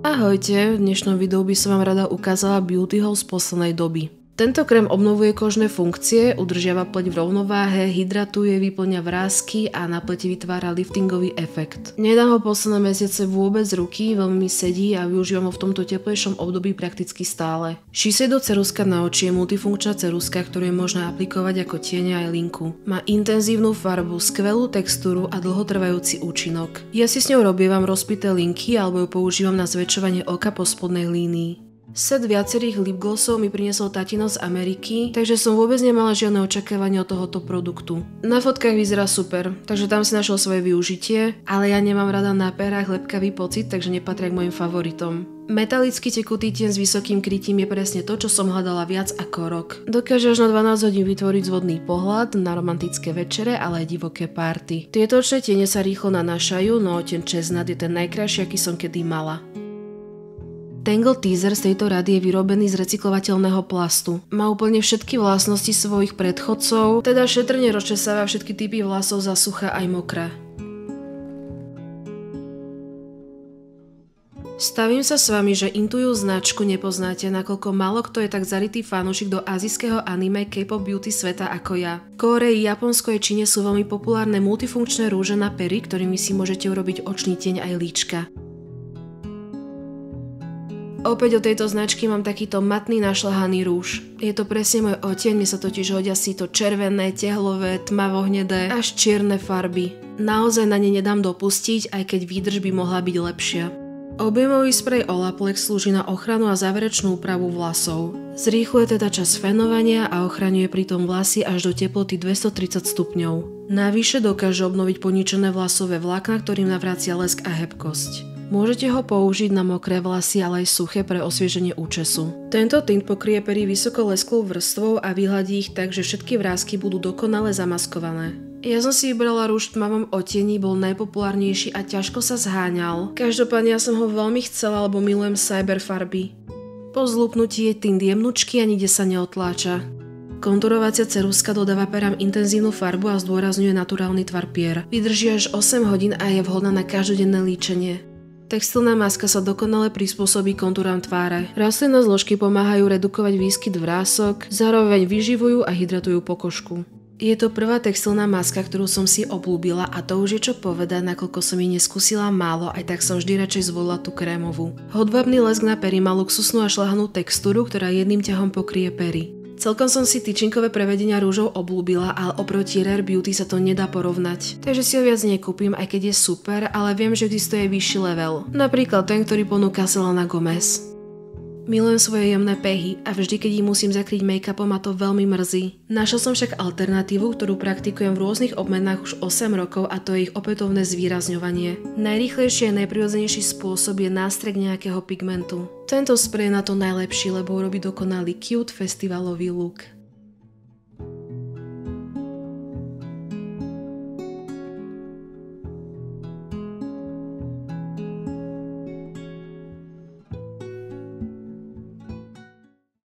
Ahojte, v dnešnom videu by som vám rada ukázala beauty haul z poslednej doby. Tento krém obnovuje kožné funkcie, udržiava pleť v rovnováhe, hydratuje, vyplňa vrásky a na pleti vytvára liftingový efekt. Nedám ho posledné mesiace vôbec z ruky, veľmi mi sedí a využívam ho v tomto teplejšom období prakticky stále. Shiseido ceruska na oči je multifunkčná ceruska, ktorú je možné aplikovať ako tieň aj linku. Má intenzívnu farbu, skvelú textúru a dlhotrvajúci účinok. Ja si s ňou robievam rozpité linky alebo ju používam na zväčšovanie oka po spodnej línii. Set viacerých lipglossov mi priniesol tatino z Ameriky, takže som vôbec nemala žiadne očakávanie od tohoto produktu. Na fotkách vyzerá super, takže tam si našiel svoje využitie, ale ja nemám rada na perách lepkavý pocit, takže nepatria k mojim favoritom. Metalický tekutý tieň s vysokým krytím je presne to, čo som hľadala viac ako rok. Dokáže až na 12 hodín vytvoriť zvodný pohľad na romantické večere, ale aj divoké party. Tieto očné tiene sa rýchlo nanášajú, no ten česnat je ten najkrajší, aký som kedy mala. Tangle Teaser z tejto rady je vyrobený z recyklovateľného plastu. Má úplne všetky vlastnosti svojich predchodcov, teda šetrne rozčesáva všetky typy vlasov za suchá aj mokré. Stavím sa s vami, že intujú značku nepoznáte, nakoľko málo kto je tak zarytý fanúšik do azijského anime K-pop beauty sveta ako ja. V Kórei, Japonsko a Číne sú veľmi populárne multifunkčné rúže na pery, ktorými si môžete urobiť očný tieň aj líčka. Opäť od tejto značky mám takýto matný našľahaný rúž. Je to presne môj odtieň, mne sa totiž hodia si to červené, tehlové, tmavohnedé až čierne farby. Naozaj na ne nedám dopustiť, aj keď výdrž by mohla byť lepšia. Objemový sprej Olaplex slúži na ochranu a záverečnú úpravu vlasov. Zrýchluje teda čas fénovania a ochraňuje pritom vlasy až do teploty 230 stupňov. Navyše dokáže obnoviť poničené vlasové vlákna, ktorým navracia lesk a hebkosť. Môžete ho použiť na mokré vlasy, ale aj suché pre osvieženie účesu. Tento tint pokrie pery vysoko lesklou vrstvou a vyhladí ich tak, že všetky vrásky budú dokonale zamaskované. Ja som si vybrala rúž v tmavom odtieni, bol najpopulárnejší a ťažko sa zháňal. Každopádne ja som ho veľmi chcela, lebo milujem cyber farby. Po zlúpnutí je tint jemnučký a nikde sa neotláča. Konturovacia ceruska dodáva perám intenzívnu farbu a zdôrazňuje naturálny tvar pier. Vydrží až 8 hodín a je vhodná na každodenné líčenie. Textilná maska sa dokonale prispôsobí kontúram tváre. Rastlinné zložky pomáhajú redukovať výskyt vrások, zároveň vyživujú a hydratujú pokožku. Je to prvá textilná maska, ktorú som si obľúbila a to už je čo povedať, nakoľko som jej neskúsila málo, aj tak som vždy radšej zvolila tú krémovú. Hodvábny lesk na pery má luxusnú a šľahanú textúru, ktorá jedným ťahom pokrie pery. Celkom som si tyčinkové prevedenia rúžov obľúbila, ale oproti Rare Beauty sa to nedá porovnať. Takže si ho viac nekúpim, aj keď je super, ale viem, že existuje vyšší level. Napríklad ten, ktorý ponúka Selena Gomez. Milujem svoje jemné pehy a vždy, keď ich musím zakryť make-upom, ma to veľmi mrzí. Našla som však alternatívu, ktorú praktikujem v rôznych obmenách už 8 rokov a to je ich opätovné zvýrazňovanie. Najrýchlejší a najprirodzenejší spôsob je nástrek nejakého pigmentu. Tento sprej je na to najlepší, lebo urobí dokonalý cute festivalový look.